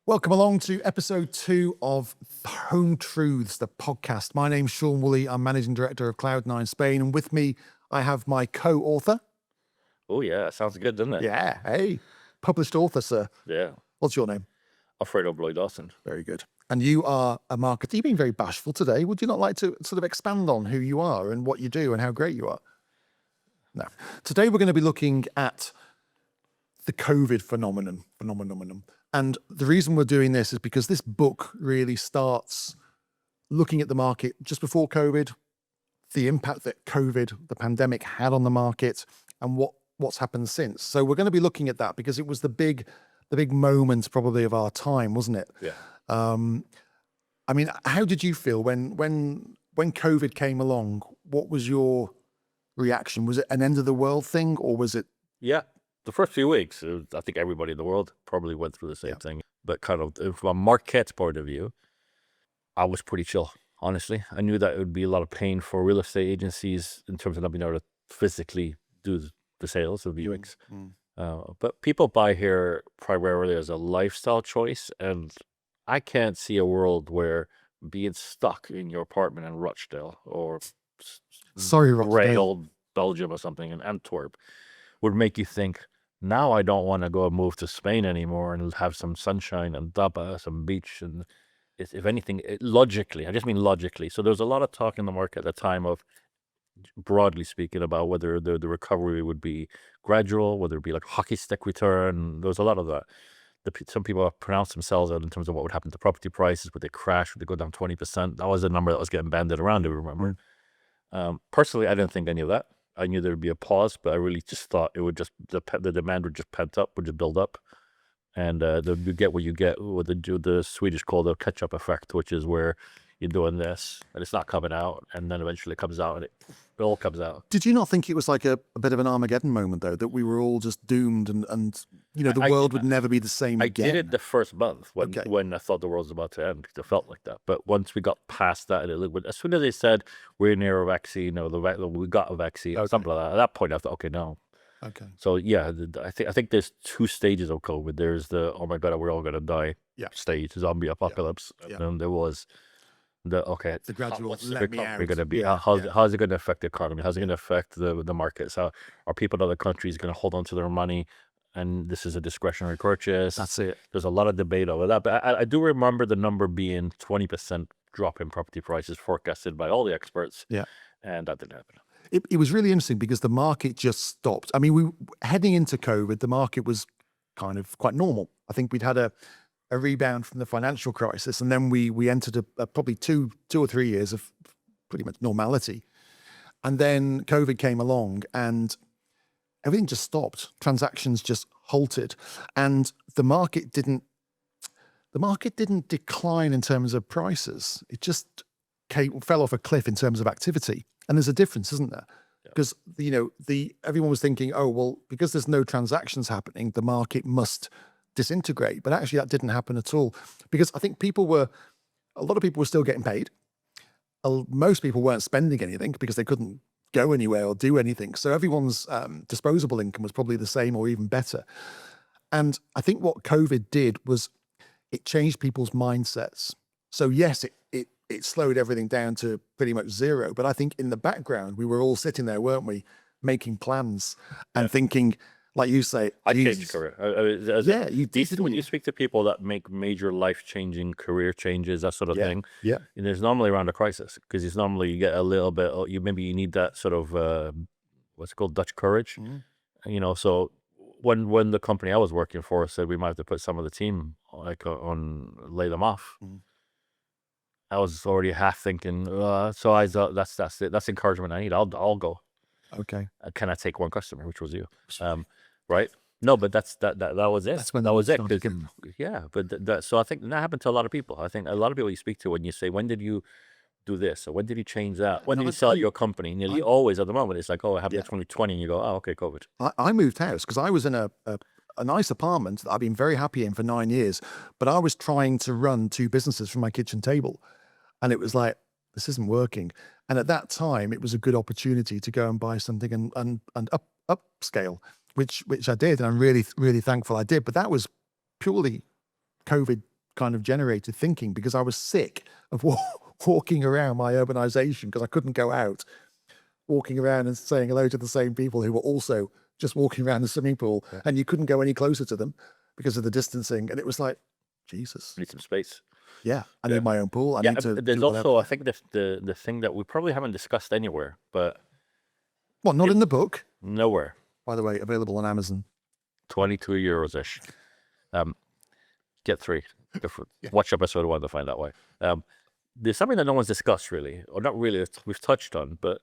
Welcome along to episode 2 of Home Truths, the podcast. My name's Sean Woolley. I'm managing director of Cloud9 Spain, and with me I have my co-author. Oh yeah, sounds good, doesn't it? Yeah, hey, published author, sir. Yeah. What's your name? Alfredo Bloy-Dawson. Very good. And you are a marketer. You've been very bashful today. Would you not like to sort of expand on who you are and what you do and how great you are? No. Today we're going to be looking at the COVID phenomenon. And the reason we're doing this is because this book really starts looking at the market just before COVID, the impact that COVID, the pandemic, had on the market, and what's happened since. So we're going to be looking at that because it was the big moment probably of our time, wasn't it? Yeah. I mean, how did you feel when COVID came along? What was your reaction? Was it an end of the world thing, or was it? Yeah. The first few weeks, I think everybody in the world probably went through the same thing. But kind of from a market point of view, I was pretty chill, honestly. I knew that it would be a lot of pain for real estate agencies in terms of not being able to physically do the sales of viewings. But people buy here primarily as a lifestyle choice. And I can't see a world where being stuck in your apartment in Rochdale or Rochdale, Belgium or something in Antwerp would make you think, now I don't want to go move to Spain anymore and have some sunshine and Daba, some beach. And if anything, logically, I just mean logically. So there's a lot of talk in the market at the time of, broadly speaking, about whether the recovery would be gradual, whether it be like hockey stick return. There was a lot of that. Some people have pronounced themselves out in terms of what would happen to property prices. Would they crash? Would they go down 20%? That was a number that was getting banded around, if you remember. Personally, I didn't think any of that. I knew there would be a pause, but I really just thought it would just, the demand would just pent up, would just build up. And you get what you get, what the Swedish call the catch-up effect, which is where you're doing this and it's not coming out, and then eventually it comes out and it all comes out. Did you not think it was like a bit of an Armageddon moment, though, that we were all just doomed and you know, the world would never be the same again? I did it the first month when I thought the world was about to end. It felt like that. But once we got past that, as soon as they said we're near a vaccine or we got a vaccine or something like that, at that point I thought, okay, no. Okay. So yeah, I think there's 2 stages of COVID. There's the, oh my God, we're all going to die stage, zombie apocalypse. And then there was the gradual what's the recovery going to be? How's it going to affect the economy? How's it going to affect the markets? How are people in other countries going to hold on to their money? And this is a discretionary purchase. That's it. There's a lot of debate over that. But I do remember the number being 20% drop in property prices forecasted by all the experts. Yeah. And that didn't happen. It was really interesting because the market just stopped. I mean, heading into COVID, the market was kind of quite normal. I think we'd had a rebound from the financial crisis, and then we entered a probably two or 3 years of pretty much normality. And then COVID came along and everything just stopped. Transactions just halted, and the market didn't decline in terms of prices. It just fell off a cliff in terms of activity. And there's a difference, isn't there? Because everyone was thinking, oh well, because there's no transactions happening, the market must disintegrate. But actually, that didn't happen at all. Because I think a lot of people were still getting paid. Most people weren't spending anything because they couldn't go anywhere or do anything. So everyone's disposable income was probably the same or even better. And I think what COVID did was it changed people's mindsets. So yes, it slowed everything down to pretty much zero. But I think in the background, we were all sitting there, weren't we, making plans and thinking, like you say, I changed career. When you speak to people that make major life-changing career changes, that sort of thing, and there's normally around a crisis, because it's normally you get a little bit, you need that sort of what's it called, Dutch courage. So when the company I was working for said we might have to put some of the team lay them off, I was already half thinking, so I thought that's it. That's encouragement I need. I'll go. Okay. Can I take one customer, which was you? Right? No, but that was it. That's when that was it. But so I think that happened to a lot of people. I think a lot of people you speak to, when you say, when did you do this, or when did you change that? When did you sell your company? Nearly always at the moment, it's like, oh, it happened in 2020, and you go, oh, okay, COVID. I moved house because I was in a nice apartment that I've been very happy in for 9 years, but I was trying to run 2 businesses from my kitchen table. And it was like, this isn't working. And at that time, it was a good opportunity to go and buy something and upscale, which I did. And I'm really, really thankful I did. But that was purely COVID kind of generated thinking because I was sick of walking around my urbanization because I couldn't go out, walking around and saying hello to the same people who were also just walking around the swimming pool, and you couldn't go any closer to them because of the distancing. And it was like, Jesus. I need some space. Yeah, I need my own pool. I need to. There's do also, whatever. I think, the thing that we probably haven't discussed anywhere, but What? Not in the book, nowhere. by the way. Available on Amazon. 22 euros ish. Get 3. Watch episode 1 to find out why. There's something that no one's discussed really, or not really. We've touched on, but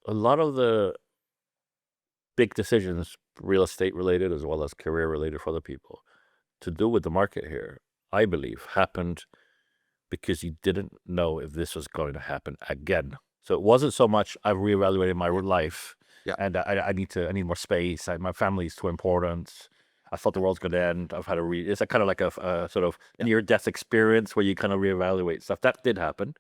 a lot of the big decisions, real estate related as well as career related for other people, to do with the market here, I believe, happened because you didn't know if this was going to happen again. So it wasn't so much I've reevaluated my life, and I need more space. My family's too important. I thought the world's going to end. I've had it's kind of like a sort of near-death experience where you kind of reevaluate stuff. That did happen.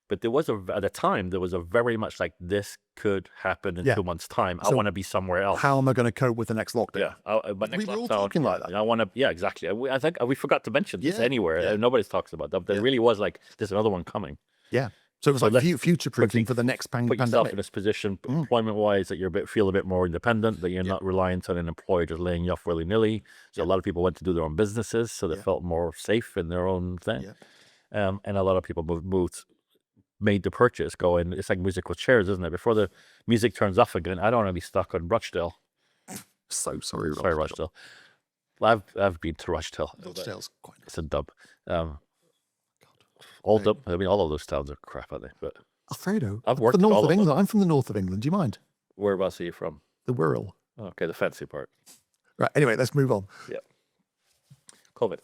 But there was at the time, there was a very much like, this could happen in 2 months' time. I want to be somewhere else. How am I going to cope with the next lockdown? We were all talking like that. I want to, exactly. I think we forgot to mention this anywhere. Yeah. Nobody talks about that. There really was like, there's another one coming. Yeah. So it was like future-proofing for the next Put yourself in this position, employment-wise, that you feel a bit more independent, that you're not reliant on an employer just laying you off willy-nilly. So a lot of people went to do their own businesses, so they felt more safe in their own thing. Yeah. And a lot of people made the purchase going. It's like musical chairs, isn't it? Before the music turns off again, I don't want to be stuck on Rochdale. So sorry, Rochdale. Well, I've been to Rochdale. Rochdale's quite nice. It's a dub. All of those towns are crap, aren't they? But Alfredo, I've worked the north of them. England. I'm from the north of England. Do you mind? Whereabouts are you from? The Wirral. Okay, the fancy part. Right. Anyway, let's move on. Yeah. COVID.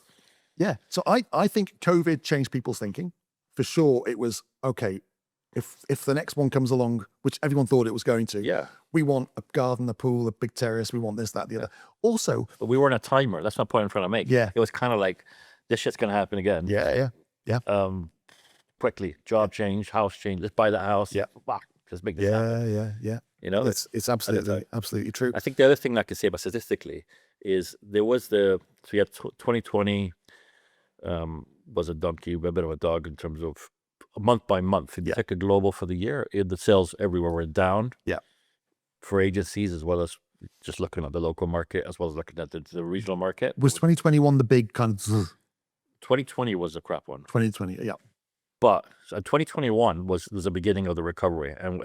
Yeah. So I think COVID changed people's thinking. For sure, it was, okay, if the next one comes along, which everyone thought it was going to, we want a garden, a pool, a big terrace, we want this, that, the other. Also... But we weren't a timer. That's my point I'm trying to make. Yeah. It was kind of like, this shit's going to happen again. Yeah. Quickly, job change, house change, let's buy the house. Yeah. Just make this happen. Yeah. You know? It's absolutely true. I think the other thing I can say about statistically is there was so you had 2020 was a donkey, a bit of a dog in terms of month by month. If you take a global for the year, the sales everywhere were down. Yeah. For agencies, as well as just looking at the local market, as well as looking at the regional market. Was 2021 the big kind of... 2020 was a crap one. 2020, yeah. But 2021 was the beginning of the recovery, and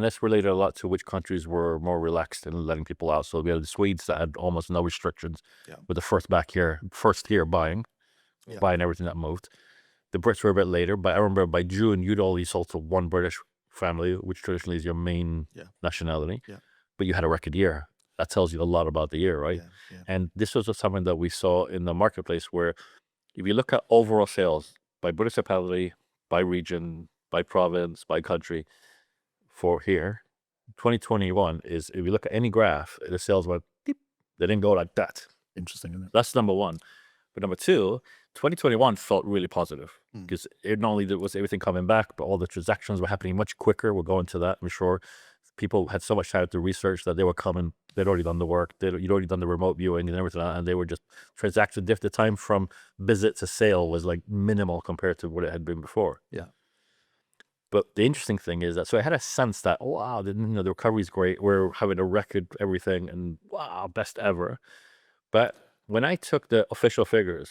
that's related a lot to which countries were more relaxed in letting people out. So we had the Swedes that had almost no restrictions with the first year buying everything that moved. The Brits were a bit later, but I remember by June you'd only sold to one British family, which traditionally is your main nationality. Yeah. But you had a record year. That tells you a lot about the year, right? Yeah. And this was something that we saw in the marketplace, where if you look at overall sales by municipality, by region, by province, by country, for here, 2021 is, if you look at any graph, the sales went deep. They didn't go like that. Interesting, isn't it? That's number one. But number two, 2021 felt really positive because not only was everything coming back, but all the transactions were happening much quicker. We'll go into that, I'm sure. People had so much time to research that they were coming. They'd already done the work. You'd already done the remote viewing and everything, and they were just transacting. The time from visit to sale was like minimal compared to what it had been before. Yeah. But the interesting thing is that, so I had a sense that, oh, wow, the recovery is great. We're having a record everything, and wow, best ever. But when I took the official figures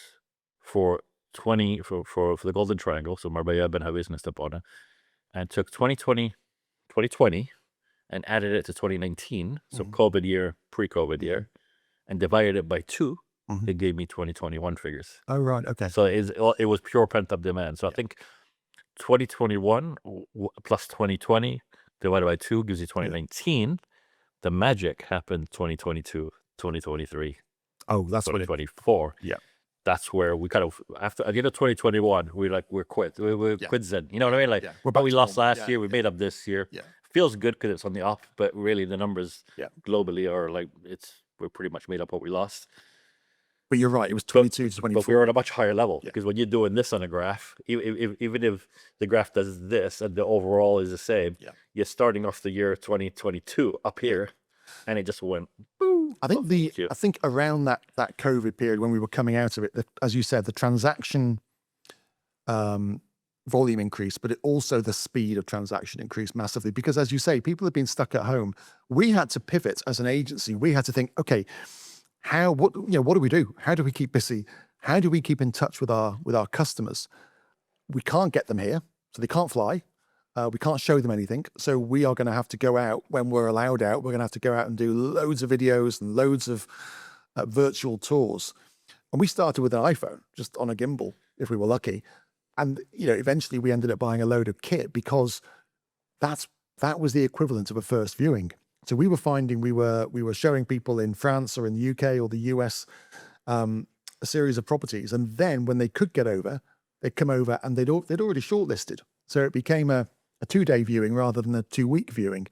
for the Golden Triangle, so Marbella, Benjavis, and Estepona, and took 2020, and added it to 2019, so COVID year, pre-COVID year, and divided it by 2, it gave me 2021 figures. Oh, right, okay. So it was pure pent-up demand. So I think 2021 plus 2020 divided by 2 gives you 2019. The magic happened 2022, 2023. Oh, that's 2024. Yeah. That's where we kind of, at the end of 2021, we're quit. We're quit Zen. You know what I mean? Like, what we lost last year, we made up this year. Yeah. Feels good because it's on the up, but really the numbers globally are like, we're pretty much made up what we lost. But you're right, it was 22 to 24. But we were at a much higher level because when you're doing this on a graph, even if the graph does this and the overall is the same, you're starting off the year 2022 up here. And it just went, boo. I think Thank you. I think around that COVID period when we were coming out of it, as you said, the transaction volume increased, but it also the speed of transaction increased massively because, as you say, people have been stuck at home. We had to pivot as an agency. We had to think, okay, what do we do? How do we keep busy? How do we keep in touch with our customers? We can't get them here, so they can't fly. We can't show them anything. So we are going to have to go out when we're allowed out. We're going to have to go out and do loads of videos and loads of virtual tours. And we started with an iPhone, just on a gimbal, if we were lucky. And, eventually we ended up buying a load of kit because that was the equivalent of a first viewing. So we were finding we were showing people in France or in the UK or the US a series of properties. And then when they could get over, they'd come over and they'd already shortlisted. So it became a 2-day viewing rather than a 2-week viewing.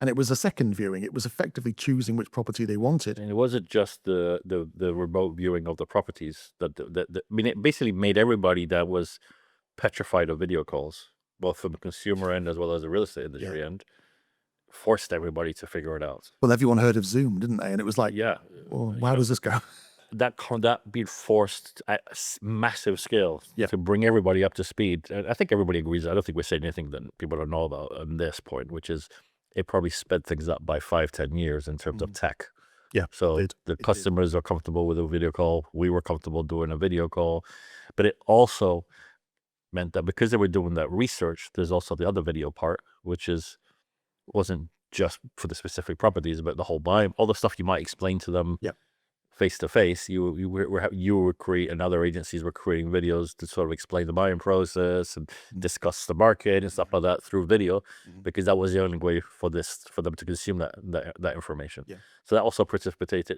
And it was a second viewing. It was effectively choosing which property they wanted. And it wasn't just the remote viewing of the properties. It basically made everybody that was petrified of video calls, both from the consumer end as well as the real estate industry end, forced everybody to figure it out. Well, everyone heard of Zoom, didn't they? And it was like, well, how does this go? That being forced at massive scale to bring everybody up to speed. And I think everybody agrees. I don't think we're saying anything that people don't know about on this point, which is it probably sped things up by 5-10 years in terms of tech. Yeah. So the customers are comfortable with a video call. We were comfortable doing a video call, but it also meant that because they were doing that research, there's also the other video part, which wasn't just for the specific properties, but the whole buy, all the stuff you might explain to them face to face. You were creating, and other agencies were creating videos to sort of explain the buying process and discuss the market and stuff like that through video, because that was the only way for them to consume that information. Yeah. So that also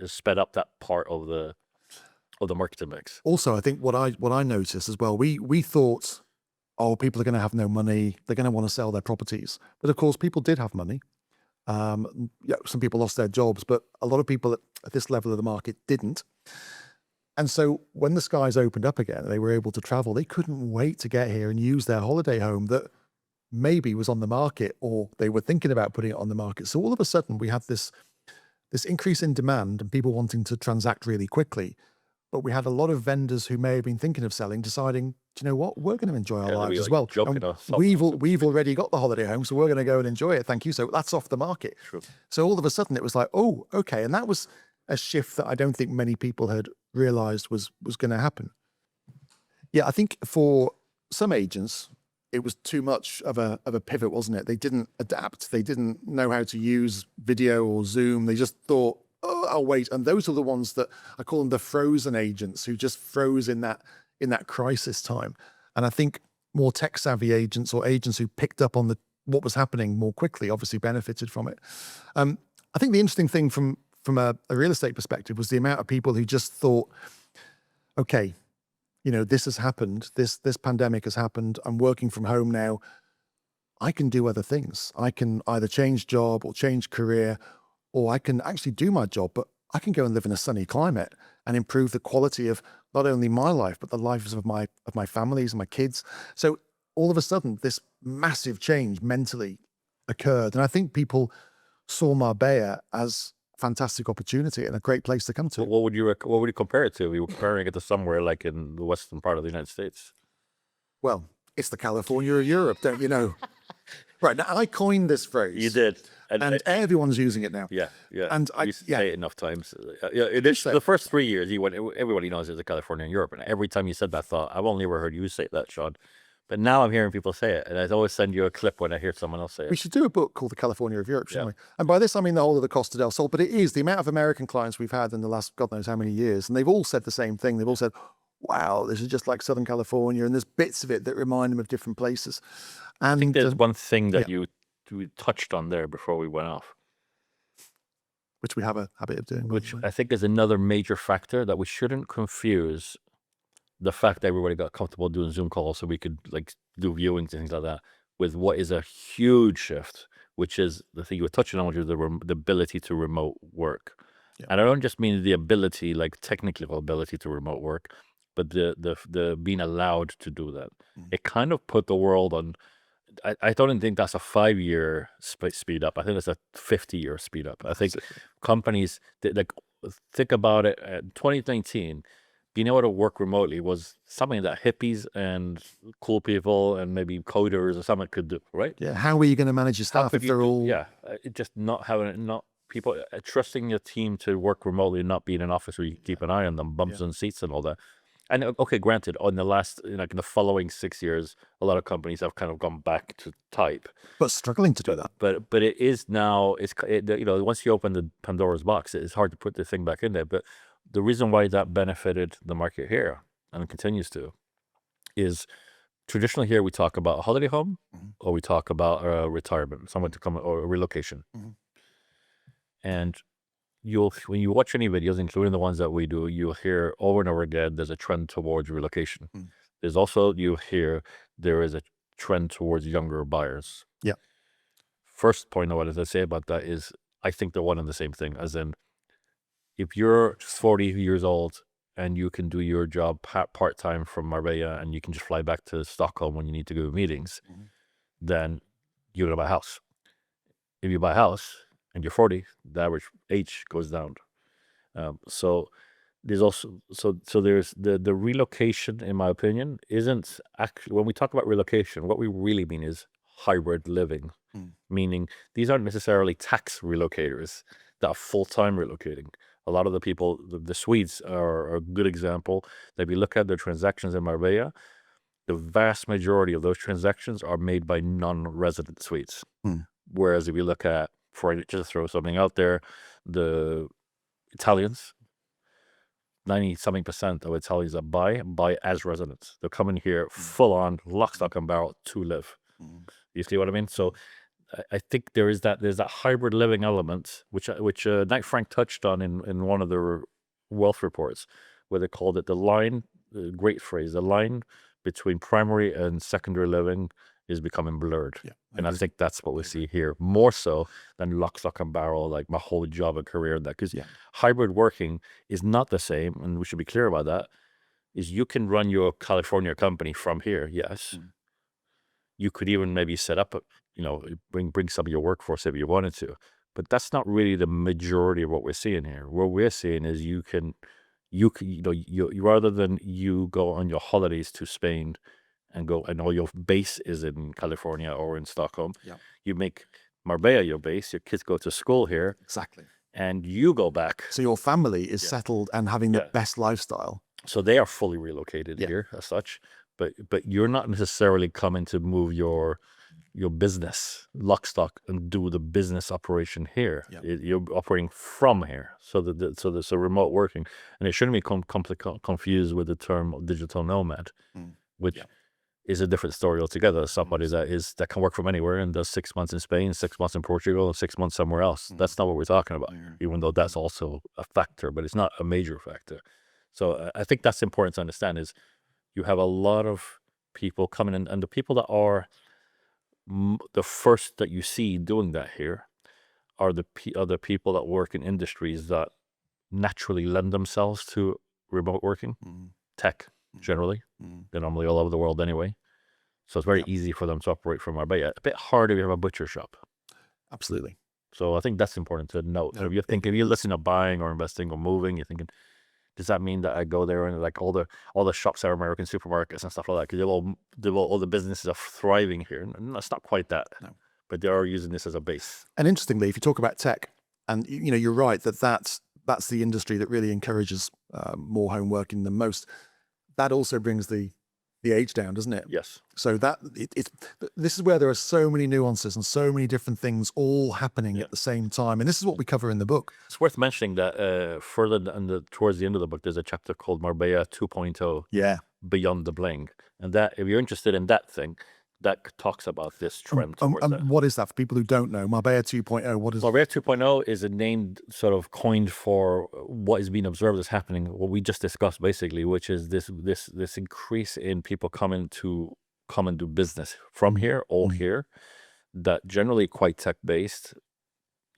sped up that part of the marketing mix. Also, I think what I noticed as well, we thought, oh, people are going to have no money. They're going to want to sell their properties. But of course, people did have money. Some people lost their jobs, but a lot of people at this level of the market didn't. And so when the skies opened up again, they were able to travel. They couldn't wait to get here and use their holiday home that maybe was on the market, or they were thinking about putting it on the market. So all of a sudden we had this increase in demand and people wanting to transact really quickly. But we had a lot of vendors who may have been thinking of selling, deciding, do you know what? We're going to enjoy our lives as well. We've already got the holiday home, so we're going to go and enjoy it. Thank you. So that's off the market. True. So all of a sudden it was like, oh, okay. And that was a shift that I don't think many people had realized was going to happen. Yeah, I think for some agents, it was too much of a pivot, wasn't it? They didn't adapt. They didn't know how to use video or Zoom. They just thought, oh, I'll wait. And those are the ones that I call them the frozen agents, who just froze in that crisis time. And I think more tech savvy agents, or agents who picked up on what was happening more quickly, obviously benefited from it. I think the interesting thing from a real estate perspective was the amount of people who just thought, okay, this has happened. This pandemic has happened. I'm working from home now. I can do other things. I can either change job or change career, or I can actually do my job, but I can go and live in a sunny climate and improve the quality of not only my life, but the lives of my families and my kids. So all of a sudden, this massive change mentally occurred. And I think people saw Marbella as a fantastic opportunity and a great place to come to. What would you compare it to? You were comparing it to somewhere like in the western part of the United States. Well, it's the California of Europe, don't you know? Right, now I coined this phrase. You did. And everyone's using it now. Yeah. And I used to say it enough times. The first 3 years, everybody knows there's a California in Europe. And every time you said that, I thought, I've only ever heard you say that, Sean. But now I'm hearing people say it. And I always send you a clip when I hear someone else say it. We should do a book called The California of Europe, shouldn't we? And by this, I mean the whole of the Costa del Sol. But it is the amount of American clients we've had in the last God knows how many years. And they've all said the same thing. They've all said, wow, this is just like Southern California. And there's bits of it that remind them of different places. And I think there's one thing that you touched on there before we went off, which we have a habit of doing. Which I think is another major factor, that we shouldn't confuse the fact that everybody got comfortable doing Zoom calls so we could do viewings and things like that, with what is a huge shift, which is the thing you were touching on, which is the ability to remote work. Yeah. And I don't just mean the ability, technical ability to remote work, but the being allowed to do that. It kind of put the world on I don't think that's a 5-year speed up. I think it's a 50-year speed up. I think companies like think about it. 2019, being able to work remotely was something that hippies and cool people and maybe coders or something could do, right? Yeah. How are you going to manage your How staff could if they're all? yeah, just not having it, not people trusting your team to work remotely and not be in an office where you keep an eye on them, bumps and seats and all that. And okay, granted, on the last, like in the following 6 years, a lot of companies have kind of gone back to type, But struggling to do that. but it is now, once you open the Pandora's box, it's hard to put the thing back in there. But the reason why that benefited the market here and continues to is traditionally here we talk about a holiday home or we talk about retirement, someone to come or relocation. And when you watch any videos, including the ones that we do, you'll hear over and over again there's a trend towards relocation. There's also there is a trend towards younger buyers. Yeah. First point I wanted to say about that is I think they're one and the same thing. As in, if you're 40 years old and you can do your job part-time from Marbella and you can just fly back to Stockholm when you need to go to meetings, then you're going to buy a house. If you buy a house and you're 40, the average age goes down. So there's also there's the relocation, in my opinion, isn't actually, when we talk about relocation, what we really mean is hybrid living, meaning these aren't necessarily tax relocators that are full-time relocating. A lot of the people, the Swedes are a good example. That if you look at their transactions in Marbella, the vast majority of those transactions are made by non-resident Swedes. Whereas if you look at, for just to throw something out there, the Italians, 90-something% of Italians that buy as residents. They're coming here full on, lock, stock, and barrel to live. You see what I mean? So I think there's that hybrid living element, which Knight Frank touched on in one of the wealth reports, where they called it the line, great phrase, the line between primary and secondary living is becoming blurred. Yeah, and I think that's what we see here, more so than lock, stock, and barrel, like my whole job and career and that. Because hybrid working is not the same, and we should be clear about that, is you can run your California company from here, yes. You could even maybe set up, bring some of your workforce if you wanted to. But that's not really the majority of what we're seeing here. What we're seeing is you rather than you go on your holidays to Spain and all your base is in California or in Stockholm, you make Marbella your base, your kids go to school here. Exactly. And you go back. So your family is settled and having the best lifestyle. So they are fully relocated here as such. But you're not necessarily coming to move your business lock, stock, and do the business operation here. You're operating from here. So there's a remote working, and it shouldn't be confused with the term digital nomad, which is a different story altogether. Somebody that can work from anywhere and does 6 months in Spain, 6 months in Portugal, and 6 months somewhere else. That's not what we're talking about here, even though that's also a factor, but it's not a major factor. So I think that's important to understand is you have a lot of people coming in, and the people that are the first that you see doing that here are the other people that work in industries that naturally lend themselves to remote working, tech generally. They're normally all over the world anyway. So it's very easy for them to operate from Marbella. A bit harder if you have a butcher shop. Absolutely. So I think that's important to note. So if you're listening to buying or investing or moving, you're thinking, does that mean that I go there and like all the shops are American supermarkets and stuff like that? Because all the businesses are thriving here. And it's not quite that. No. But they are using this as a base. And interestingly, if you talk about tech, and you're right that's the industry that really encourages more home working than most. That also brings the age down, doesn't it? Yes. So this is where there are so many nuances and so many different things all happening at the same time. And this is what we cover in the book. It's worth mentioning that further towards the end of the book, there's a chapter called Marbella 2.0. Yeah. Beyond the bling. And that, if you're interested in that thing, that talks about this trend. What is that for people who don't know? Marbella 2.0, what is Marbella 2.0 is a name sort of coined for what is being observed as happening, what we just discussed basically, which is this increase in people coming to come and do business from here, all here, that generally quite tech-based,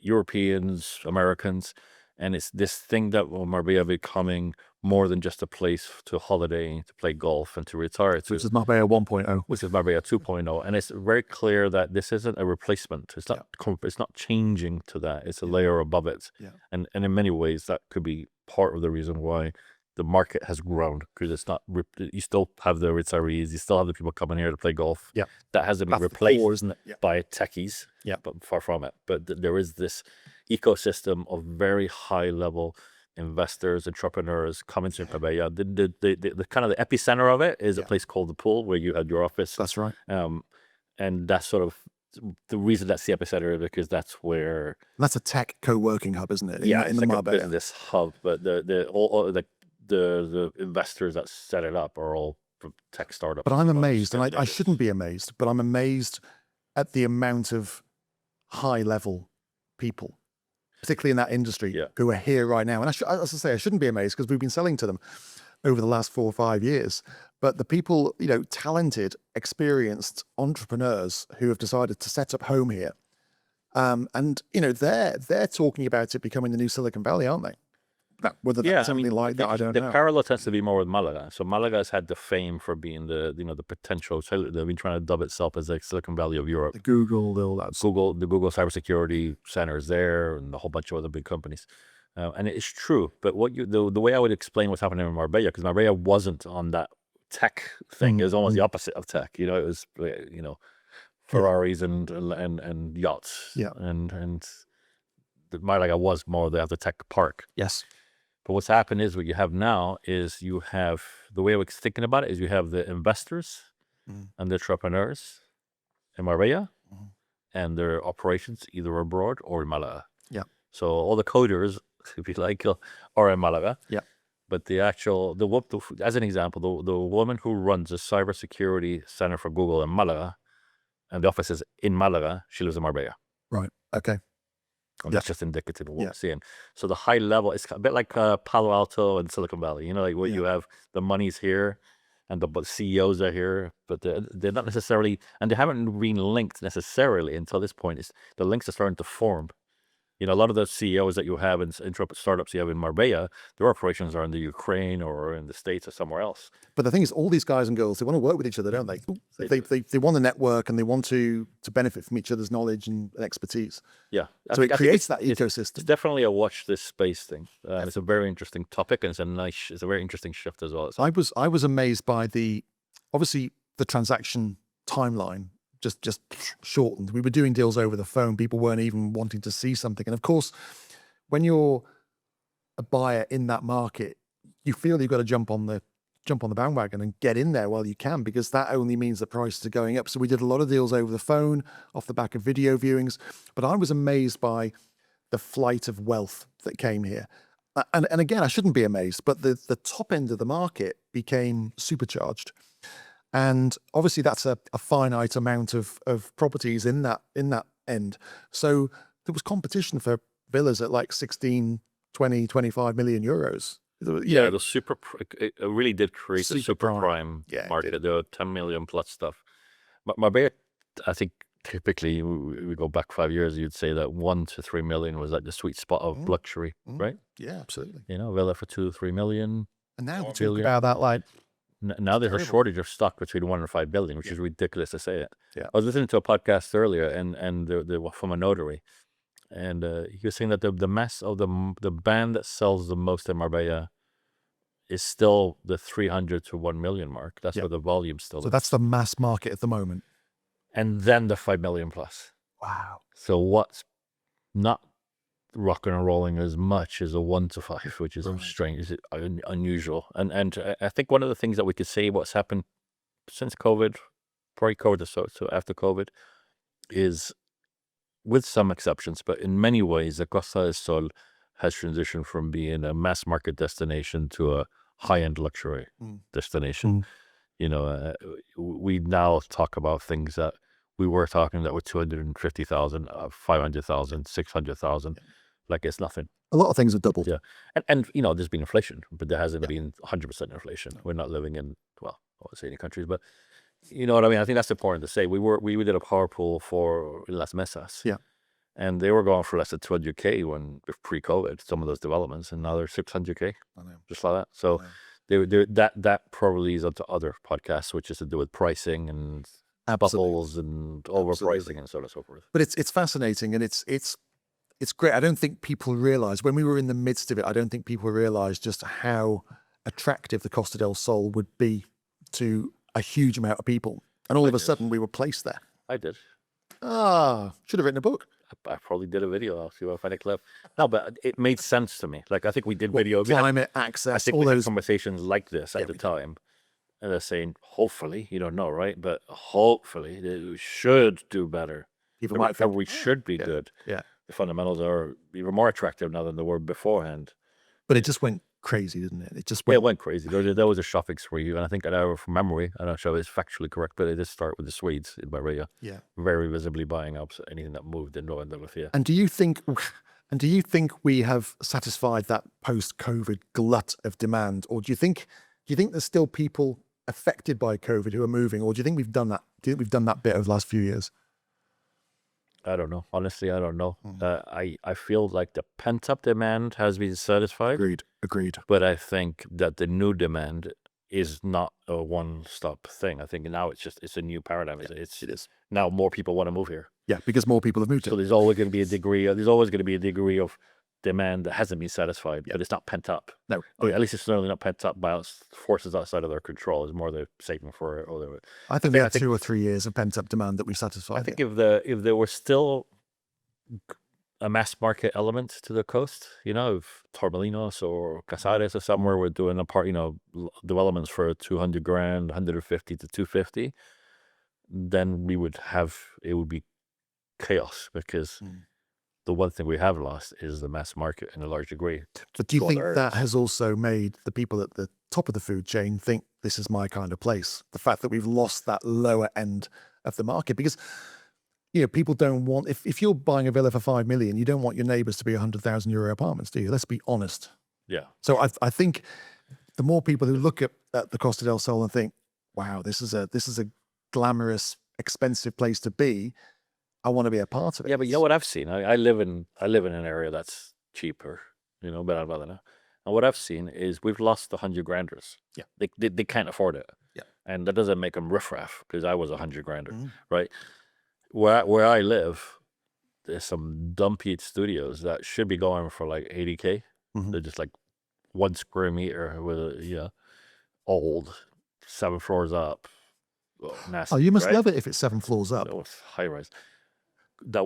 Europeans, Americans, And it's this thing that Marbella becoming more than just a place to holiday, to play golf, and to retire to. Which is Marbella 1.0. Which is Marbella 2.0. And it's very clear that this isn't a replacement. It's not it's not changing to that. It's a layer above it. Yeah. And in many ways, that could be part of the reason why the market has grown, because it's not, you still have the retirees, you still have the people coming here to play golf. Yeah. That hasn't been That's replaced, the core, isn't it? Yeah. by techies. Yeah. But far from it. But there is this ecosystem of very high level investors, entrepreneurs coming to Marbella. The kind of the epicenter of it is a place called the Pool, where you had your office. That's right. And that's sort of the reason that's the epicenter, because that's where that's a tech co-working hub, isn't it? In the like Marbella. a business hub. But the investors that set it up are all from tech startups. But I'm amazed, and I shouldn't be amazed, but I'm amazed at the amount of high level people, particularly in that industry, who are here right now. And as I say, I shouldn't be amazed, because we've been selling to them over the last 4 or 5 years. But the people, talented, experienced entrepreneurs who have decided to set up home here, and they're talking about it becoming the new Silicon Valley, aren't they? Now, whether that's something like that, I don't know. The parallel tends to be more with Malaga. So Malaga has had the fame for being the potential. They've been trying to dub itself as like Silicon Valley of Europe. The Google, the Google cybersecurity center is there, and a whole bunch of other big companies. And it's true. But the way I would explain what's happening in Marbella, because Marbella wasn't on that tech thing. It was almost the opposite of tech. It was Ferraris and yachts. Yeah. And Malaga was more the tech park. Yes. But what's happened is, what you have now is, you have, the way I was thinking about it is, you have the investors and the entrepreneurs in Marbella and their operations either abroad or in Malaga. Yeah. So all the coders, if you like, are in Malaga. Yeah. But as an example, the woman who runs the cybersecurity center for Google in Malaga, and the office is in Malaga, she lives in Marbella. Right. Okay. And that's just indicative of what we're seeing. So the high level, it's a bit like Palo Alto and Silicon Valley. Like what you have, the money's here, and the CEOs are here, but they're not necessarily, and they haven't been linked necessarily until this point. The links are starting to form. A lot of the CEOs that you have in startups you have in Marbella, their operations are in the Ukraine or in the States or somewhere else. But the thing is, all these guys and girls, they want to work with each other, don't they? They want to network, and they want to benefit from each other's knowledge and expertise. Yeah. So it creates that ecosystem. It's definitely a watch this space thing. It's a very interesting topic, and it's a very interesting shift as well. I was amazed by obviously the transaction timeline just shortened. We were doing deals over the phone. People weren't even wanting to see something. And of course, when you're a buyer in that market, you feel you've got to jump on the bandwagon and get in there while you can, because that only means the prices are going up. So we did a lot of deals over the phone off the back of video viewings. But I was amazed by the flight of wealth that came here. And again, I shouldn't be amazed, but the top end of the market became supercharged. And obviously that's a finite amount of properties in that end. So there was competition for villas at like 16, 20, 25 million euros. Yeah, it really did create a super prime Yeah, market. There were 10 million plus stuff. But Marbella, I think typically, we go back 5 years, you'd say that 1 to 3 million was like the sweet spot of luxury, right? Yeah, absolutely. Villa for 2 to 3 million. And now we talk about that like, now there's a shortage of stock between 1 and 5 billion, which is ridiculous to say it. Yeah. I was listening to a podcast earlier, and from a notary, and he was saying that the mass of the band that sells the most in Marbella is still the 300 to 1 million mark. That's where the volume still so is. that's the mass market at the moment. And then the 5 million plus. Wow. So what's not rocking and rolling as much as a 1 to 5, which is strange, is unusual. And I think one of the things that we could say what's happened since COVID, pre-COVID, so after COVID, is, with some exceptions, but in many ways, the Costa del Sol has transitioned from being a mass market destination to a high-end luxury destination. We now talk about things that we were talking that were 250,000, 500,000, 600,000. Like it's nothing. A lot of things have doubled. Yeah. And there's been inflation, but there hasn't been 100% inflation. We're not living in, well, I won't say any countries, but you know what I mean? I think that's important to say. We did a power pool for Las Mesas. Yeah. And they were going for less than 200K when pre-COVID, some of those developments, and now they're 600K, I know. just like that. So I know. that probably is onto other podcasts, which is to do with pricing and bubbles and overpricing and so on and so forth. But it's fascinating, and it's great. I don't think people realize, when we were in the midst of it, I don't think people realized just how attractive the Costa del Sol would be to a huge amount of people. And all of a sudden we were placed there. I did. Should have written a book. I probably did a video. I'll see if I find a clip. No, but it made sense to me. Like, I think we did video. Climate access. I think all we had those conversations like this at the time. And they're saying, hopefully, you don't know, right? But hopefully they should do better. People might think we should be good. Yeah. The fundamentals are even more attractive now than they were beforehand. But it just went crazy, didn't it? It just went, it went crazy. There was a shopping spree, and I think from memory, I'm not sure it's factually correct, but it did start with the Swedes in Marbella. Yeah. Very visibly buying up anything that moved in Northern Delaware. And do you think we have satisfied that post-COVID glut of demand, or do you think there's still people affected by COVID who are moving, or do you think we've done that? Do you think we've done that bit over the last few years? I don't know. Honestly, I don't know. I feel like the pent-up demand has been satisfied. Agreed. But I think that the new demand is not a one-stop thing. I think now it's a new paradigm. Yeah, it is. Now more people want to move here. Yeah, because more people have moved here. So there's always going to be a degree. There's always going to be a degree of demand that hasn't been satisfied, but it's not pent up. No. At least it's certainly not pent up by forces outside of their control. It's more they're saving for it. I think we had 2 or 3 years of pent up demand that we satisfied. I think if there were still a mass market element to the coast, if Torremolinos or Casares or somewhere were doing developments for 200 grand, 150 to 250, then it would be chaos, because the one thing we have lost is the mass market in a large degree. But do you think that has also made the people at the top of the food chain think this is my kind of place? The fact that we've lost that lower end of the market, because people don't want, if you're buying a villa for 5 million, you don't want your neighbors to be €100,000 apartments, do you? Let's be honest. Yeah. So I think the more people who look at the Costa del Sol and think, wow, this is a glamorous, expensive place to be, I want to be a part of it. Yeah, but you know what I've seen? I live in an area that's cheaper, but and what I've seen is we've lost the 100 granders. Yeah. They can't afford it. Yeah. And that doesn't make them riffraff, because I was a 100 grander, right? Where I live, there's some dumpy studios that should be going for like 80K. They're just like 1 square meter with old, 7 floors up. Nasty, oh, you must right? love it if it's 7 floors up. No, it's high rise. That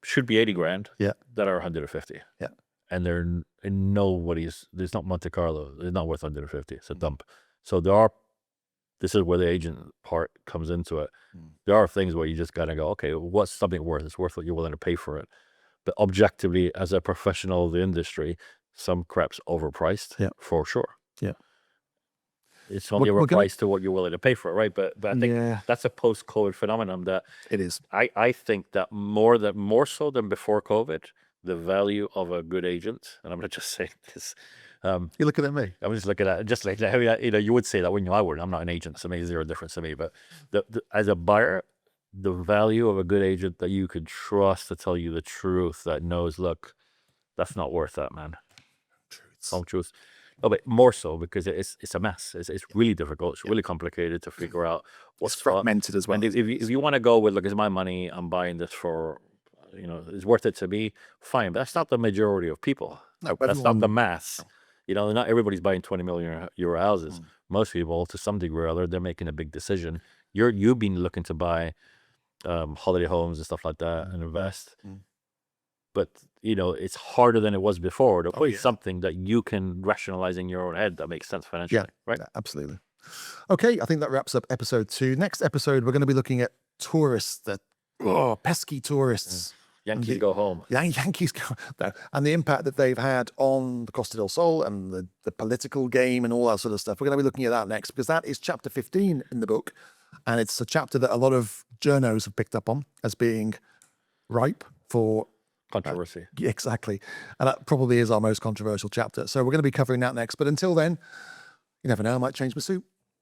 should be 80 grand. Yeah. That are 150. Yeah. And there's not Monte Carlo. It's not worth 150. It's a dump. So this is where the agent part comes into it. There are things where you just gotta go, okay, what's something worth? It's worth what you're willing to pay for it. But objectively, as a professional of the industry, some crap's overpriced. Yeah. For sure. Yeah. It's only overpriced to what you're willing to pay for it, right? But I think that's a post-COVID phenomenon that it is. I think that more so than before COVID, the value of a good agent, and I'm not just saying this. You're looking at me. I'm just looking at it, just like you would say that when I would. I'm not an agent, so it makes zero difference to me. But as a buyer, the value of a good agent that you could trust to tell you the truth, that knows, look, that's not worth that, man. Some truth. Oh, but more so because it's a mess. It's really difficult. It's really complicated to figure out what's fragmented as well. And if you want to go with, look, it's my money, I'm buying this for, it's worth it to me, fine. But that's not the majority of people. No, that's not the mass. Not everybody's buying 20 million euro houses. Most people, to some degree or other, they're making a big decision. You've been looking to buy holiday homes and stuff like that and invest. But, it's harder than it was before to put something that you can rationalize in your own head that makes sense financially, right? Yeah, absolutely. Okay, I think that wraps up episode 2. Next episode, we're going to be looking at tourists, pesky tourists. Yankees go home. Yankees go, and the impact that they've had on the Costa del Sol and the political game and all that sort of stuff. We're going to be looking at that next, because that is chapter 15 in the book. And it's a chapter that a lot of journos have picked up on as being ripe for controversy. Exactly. And that probably is our most controversial chapter. So we're going to be covering that next. But until then, you never know, I might change my suit.